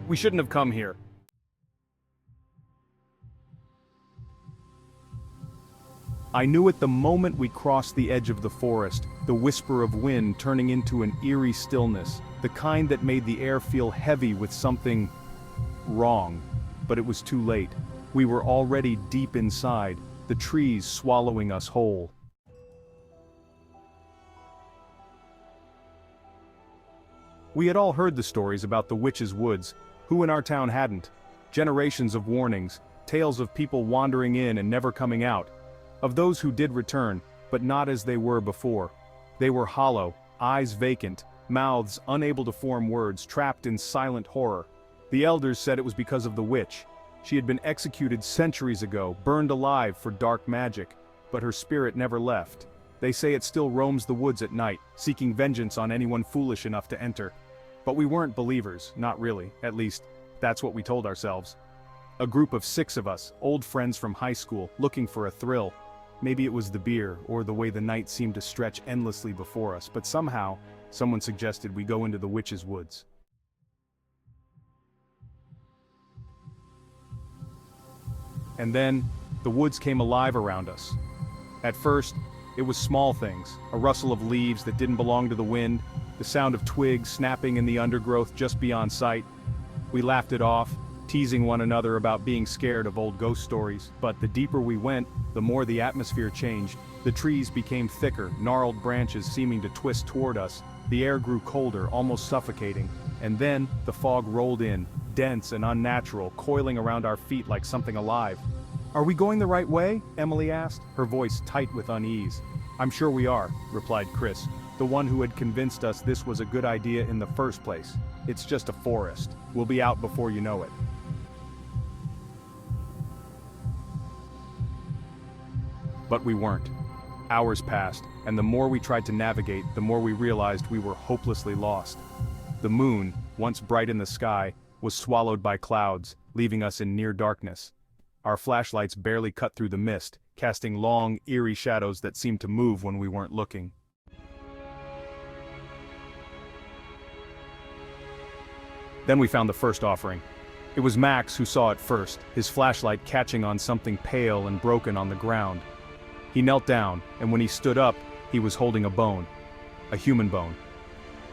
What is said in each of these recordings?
We shouldn't have come here. I knew it the moment we crossed the edge of the forest, the whisper of wind turning into an eerie stillness, the kind that made the air feel heavy with something wrong. But it was too late. We were already deep inside, the trees swallowing us whole. We had all heard the stories about the witches' woods. Who in our town hadn't? Generations of warnings, tales of people wandering in and never coming out. Of those who did return, but not as they were before. They were hollow, eyes vacant, mouths unable to form words, trapped in silent horror. The elders said it was because of the witch. She had been executed centuries ago, burned alive for dark magic, but her spirit never left. They say it still roams the woods at night, seeking vengeance on anyone foolish enough to enter. But we weren't believers, not really, at least, that's what we told ourselves. A group of 6 of us, old friends from high school, looking for a thrill. Maybe it was the beer, or the way the night seemed to stretch endlessly before us, but somehow, someone suggested we go into the witches' woods. And then, the woods came alive around us. At first, it was small things, a rustle of leaves that didn't belong to the wind, the sound of twigs snapping in the undergrowth just beyond sight. We laughed it off, teasing one another about being scared of old ghost stories, but the deeper we went, the more the atmosphere changed. The trees became thicker, gnarled branches seeming to twist toward us. The air grew colder, almost suffocating, and then the fog rolled in, dense and unnatural, coiling around our feet like something alive. "Are we going the right way?" Emily asked, her voice tight with unease. "I'm sure we are," replied Chris, the one who had convinced us this was a good idea in the first place. "It's just a forest. We'll be out before you know it." But we weren't. Hours passed, and the more we tried to navigate, the more we realized we were hopelessly lost. The moon, once bright in the sky, was swallowed by clouds, leaving us in near darkness. Our flashlights barely cut through the mist, casting long, eerie shadows that seemed to move when we weren't looking. Then we found the first offering. It was Max who saw it first, his flashlight catching on something pale and broken on the ground. He knelt down, and when he stood up, he was holding a bone. A human bone.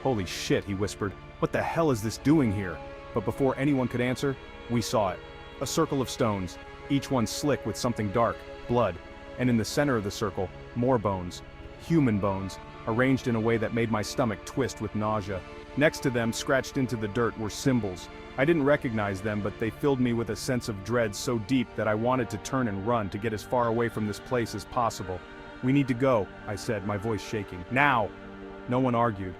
"Holy shit," he whispered. "What the hell is this doing here?" But before anyone could answer, we saw it. A circle of stones, each one slick with something dark, blood, and in the center of the circle, more bones. Human bones, arranged in a way that made my stomach twist with nausea. Next to them, scratched into the dirt, were symbols. I didn't recognize them, but they filled me with a sense of dread so deep that I wanted to turn and run to get as far away from this place as possible. "We need to go," I said, my voice shaking. "Now!" No one argued.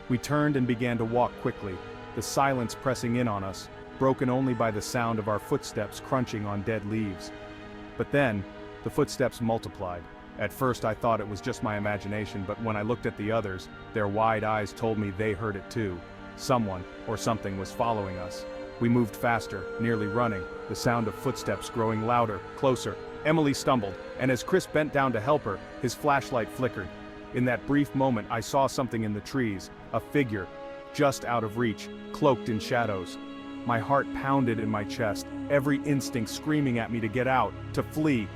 We turned and began to walk quickly, the silence pressing in on us, broken only by the sound of our footsteps crunching on dead leaves. But then, the footsteps multiplied. At first I thought it was just my imagination, but when I looked at the others, their wide eyes told me they heard it too. Someone, or something, was following us. We moved faster, nearly running, the sound of footsteps growing louder, closer. Emily stumbled, and as Chris bent down to help her, his flashlight flickered. In that brief moment I saw something in the trees, a figure, just out of reach, cloaked in shadows. My heart pounded in my chest, every instinct screaming at me to get out, to flee.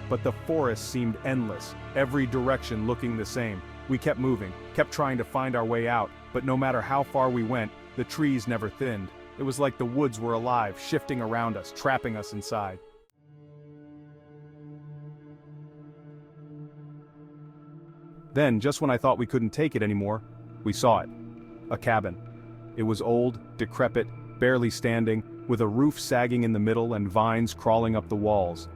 But the forest seemed endless, every direction looking the same. We kept moving, kept trying to find our way out, but no matter how far we went, the trees never thinned. It was like the woods were alive, shifting around us, trapping us inside. Then, just when I thought we couldn't take it anymore, we saw it. A cabin. It was old, decrepit, barely standing, with a roof sagging in the middle and vines crawling up the walls.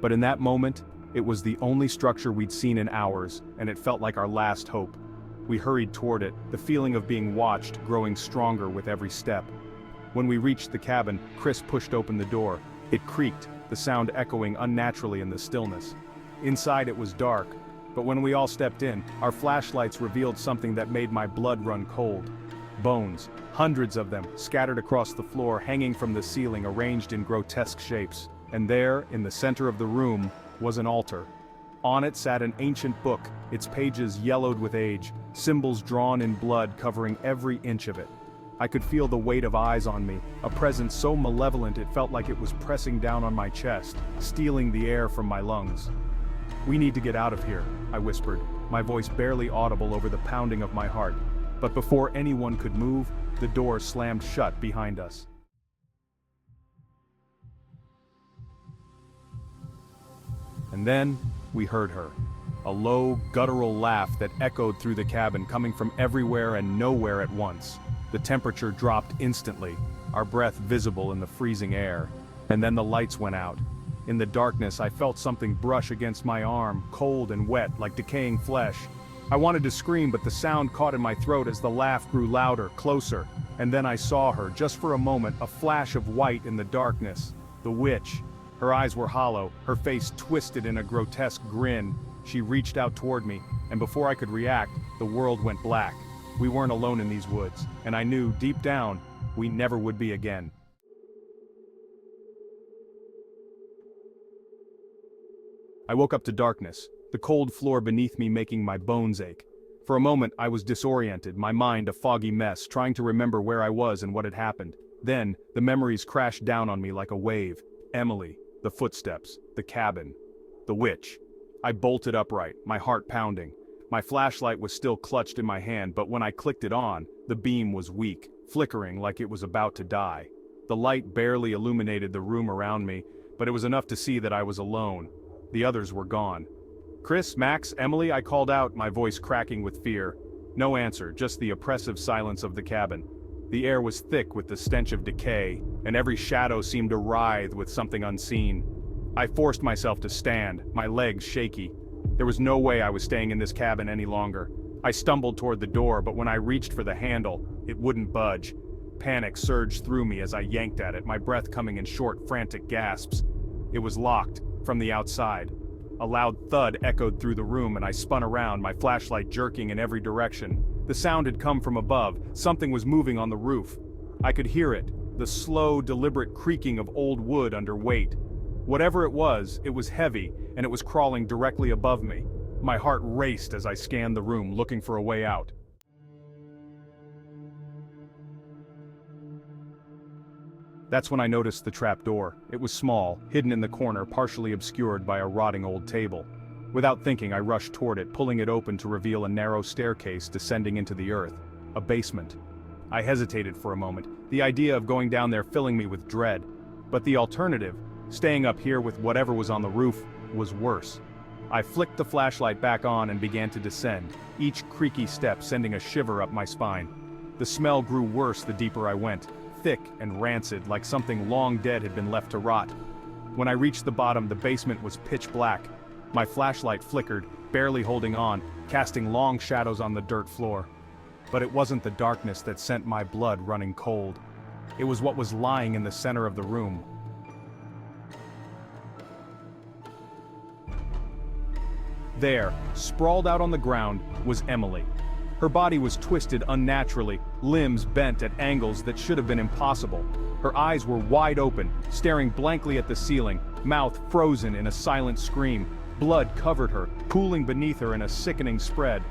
But in that moment, it was the only structure we'd seen in hours, and it felt like our last hope. We hurried toward it, the feeling of being watched growing stronger with every step. When we reached the cabin, Chris pushed open the door. It creaked, the sound echoing unnaturally in the stillness. Inside it was dark, but when we all stepped in, our flashlights revealed something that made my blood run cold. Bones, hundreds of them, scattered across the floor, hanging from the ceiling, arranged in grotesque shapes. And there, in the center of the room, was an altar. On it sat an ancient book, its pages yellowed with age, symbols drawn in blood covering every inch of it. I could feel the weight of eyes on me, a presence so malevolent it felt like it was pressing down on my chest, stealing the air from my lungs. "We need to get out of here," I whispered, my voice barely audible over the pounding of my heart. But before anyone could move, the door slammed shut behind us. And then, we heard her. A low, guttural laugh that echoed through the cabin, coming from everywhere and nowhere at once. The temperature dropped instantly, our breath visible in the freezing air. And then the lights went out. In the darkness, I felt something brush against my arm, cold and wet, like decaying flesh. I wanted to scream, but the sound caught in my throat as the laugh grew louder, closer. And then I saw her, just for a moment, a flash of white in the darkness. The witch. Her eyes were hollow, her face twisted in a grotesque grin. She reached out toward me, and before I could react, the world went black. We weren't alone in these woods, and I knew, deep down, we never would be again. I woke up to darkness, the cold floor beneath me making my bones ache. For a moment I was disoriented, my mind a foggy mess, trying to remember where I was and what had happened. Then, the memories crashed down on me like a wave. Emily, the footsteps, the cabin, the witch. I bolted upright, my heart pounding. My flashlight was still clutched in my hand, but when I clicked it on, the beam was weak, flickering like it was about to die. The light barely illuminated the room around me, but it was enough to see that I was alone. The others were gone. "Chris, Max, Emily," I called out, my voice cracking with fear. No answer, just the oppressive silence of the cabin. The air was thick with the stench of decay, and every shadow seemed to writhe with something unseen. I forced myself to stand, my legs shaky. There was no way I was staying in this cabin any longer. I stumbled toward the door, but when I reached for the handle, it wouldn't budge. Panic surged through me as I yanked at it, my breath coming in short, frantic gasps. It was locked, from the outside. A loud thud echoed through the room and I spun around, my flashlight jerking in every direction. The sound had come from above, something was moving on the roof. I could hear it, the slow, deliberate creaking of old wood under weight. Whatever it was heavy, and it was crawling directly above me. My heart raced as I scanned the room, looking for a way out. That's when I noticed the trap door. It was small, hidden in the corner, partially obscured by a rotting old table. Without thinking, I rushed toward it, pulling it open to reveal a narrow staircase descending into the earth. A basement. I hesitated for a moment, the idea of going down there filling me with dread. But the alternative, staying up here with whatever was on the roof, was worse. I flicked the flashlight back on and began to descend, each creaky step sending a shiver up my spine. The smell grew worse the deeper I went, thick and rancid, like something long dead had been left to rot. When I reached the bottom, the basement was pitch black. My flashlight flickered, barely holding on, casting long shadows on the dirt floor. But it wasn't the darkness that sent my blood running cold. It was what was lying in the center of the room. There, sprawled out on the ground, was Emily. Her body was twisted unnaturally, limbs bent at angles that should have been impossible. Her eyes were wide open, staring blankly at the ceiling, mouth frozen in a silent scream. Blood covered her, pooling beneath her in a sickening spread.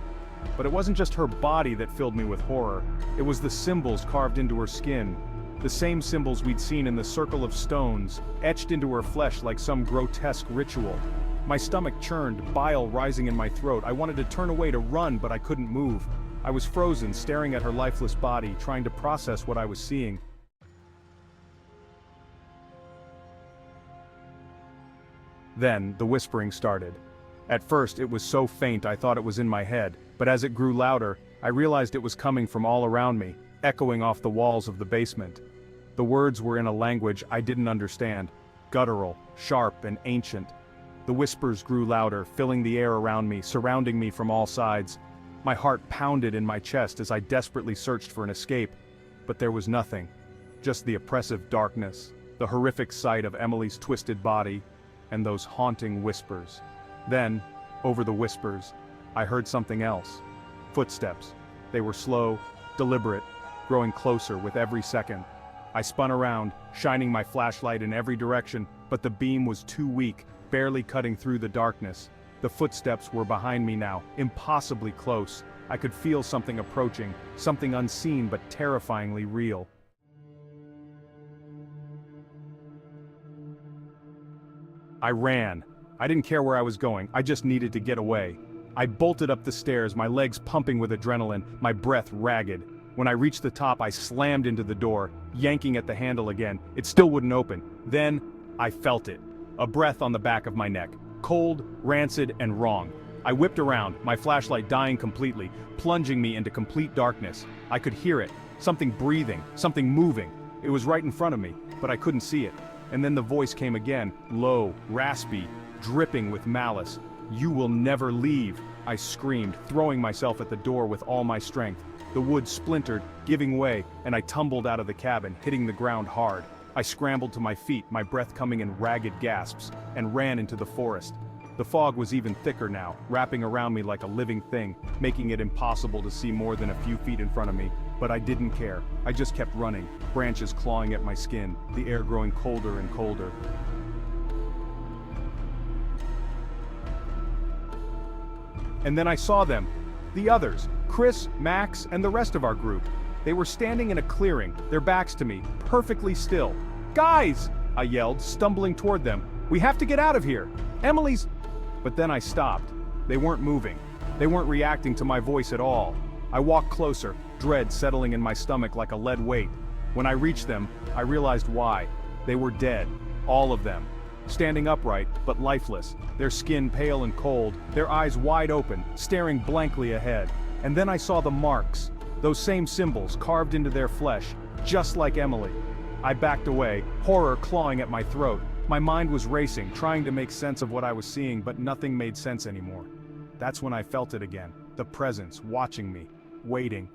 But it wasn't just her body that filled me with horror. It was the symbols carved into her skin. The same symbols we'd seen in the circle of stones, etched into her flesh like some grotesque ritual. My stomach churned, bile rising in my throat. I wanted to turn away to run, but I couldn't move. I was frozen, staring at her lifeless body, trying to process what I was seeing. Then, the whispering started. At first, it was so faint I thought it was in my head, but as it grew louder, I realized it was coming from all around me, echoing off the walls of the basement. The words were in a language I didn't understand, guttural, sharp, and ancient. The whispers grew louder, filling the air around me, surrounding me from all sides. My heart pounded in my chest as I desperately searched for an escape, but there was nothing. Just the oppressive darkness, the horrific sight of Emily's twisted body, and those haunting whispers. Then, over the whispers, I heard something else. Footsteps. They were slow, deliberate, growing closer with every second. I spun around, shining my flashlight in every direction, but the beam was too weak, barely cutting through the darkness. The footsteps were behind me now, impossibly close. I could feel something approaching, something unseen but terrifyingly real. I ran. I didn't care where I was going, I just needed to get away. I bolted up the stairs, my legs pumping with adrenaline, my breath ragged. When I reached the top, I slammed into the door, yanking at the handle again. It still wouldn't open. Then, I felt it. A breath on the back of my neck. Cold, rancid, and wrong. I whipped around, my flashlight dying completely, plunging me into complete darkness. I could hear it. Something breathing, something moving. It was right in front of me, but I couldn't see it. And then the voice came again, low, raspy, dripping with malice. "You will never leave," I screamed, throwing myself at the door with all my strength. The wood splintered, giving way, and I tumbled out of the cabin, hitting the ground hard. I scrambled to my feet, my breath coming in ragged gasps, and ran into the forest. The fog was even thicker now, wrapping around me like a living thing, making it impossible to see more than a few feet in front of me. But I didn't care. I just kept running, branches clawing at my skin, the air growing colder and colder. And then I saw them. The others, Chris, Max, and the rest of our group. They were standing in a clearing, their backs to me, perfectly still. "Guys!" I yelled, stumbling toward them. "We have to get out of here! Emily's—" But then I stopped. They weren't moving. They weren't reacting to my voice at all. I walked closer, dread settling in my stomach like a lead weight. When I reached them, I realized why. They were dead. All of them. Standing upright, but lifeless, their skin pale and cold, their eyes wide open, staring blankly ahead. And then I saw the marks, those same symbols carved into their flesh, just like Emily. I backed away, horror clawing at my throat. My mind was racing, trying to make sense of what I was seeing, but nothing made sense anymore. That's when I felt it again, the presence, watching me, waiting.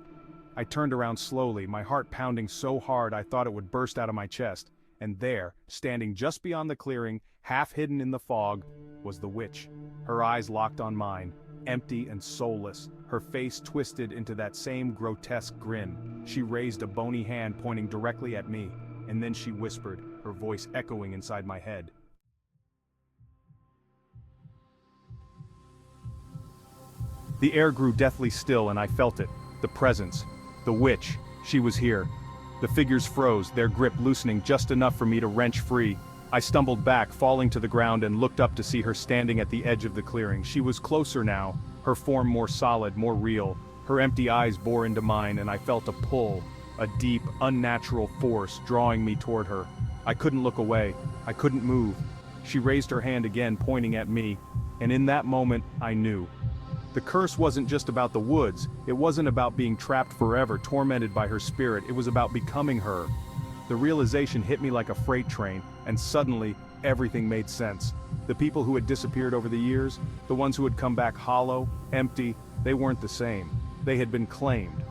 I turned around slowly, my heart pounding so hard I thought it would burst out of my chest. And there, standing just beyond the clearing, half hidden in the fog, was the witch. Her eyes locked on mine, empty and soulless, her face twisted into that same grotesque grin. She raised a bony hand pointing directly at me, and then she whispered, her voice echoing inside my head. The air grew deathly still and I felt it, the presence, the witch, she was here. The figures froze, their grip loosening just enough for me to wrench free. I stumbled back, falling to the ground and looked up to see her standing at the edge of the clearing. She was closer now, her form more solid, more real. Her empty eyes bore into mine and I felt a pull, a deep, unnatural force drawing me toward her. I couldn't look away, I couldn't move. She raised her hand again, pointing at me, and in that moment, I knew. The curse wasn't just about the woods, it wasn't about being trapped forever, tormented by her spirit, it was about becoming her. The realization hit me like a freight train, and suddenly, everything made sense. The people who had disappeared over the years, the ones who had come back hollow, empty, they weren't the same. They had been claimed,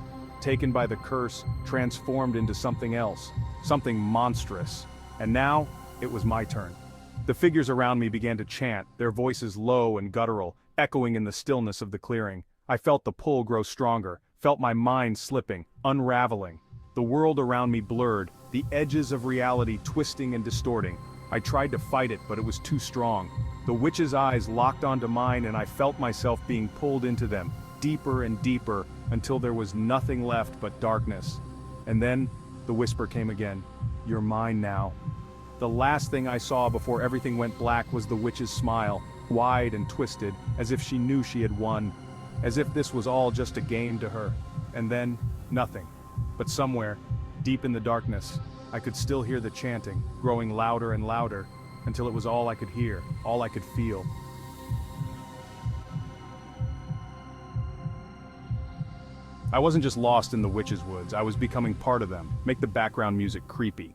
taken by the curse, transformed into something else, something monstrous. And now, it was my turn. The figures around me began to chant, their voices low and guttural, echoing in the stillness of the clearing. I felt the pull grow stronger, felt my mind slipping, unraveling. The world around me blurred, the edges of reality twisting and distorting. I tried to fight it, but it was too strong. The witch's eyes locked onto mine and I felt myself being pulled into them, deeper and deeper, until there was nothing left but darkness. And then, the whisper came again. "You're mine now." The last thing I saw before everything went black was the witch's smile, wide and twisted, as if she knew she had won, as if this was all just a game to her. And then, nothing. But somewhere, deep in the darkness, I could still hear the chanting, growing louder and louder, until it was all I could hear, all I could feel. I wasn't just lost in the witch's woods, I was becoming part of them. Make the background music creepy.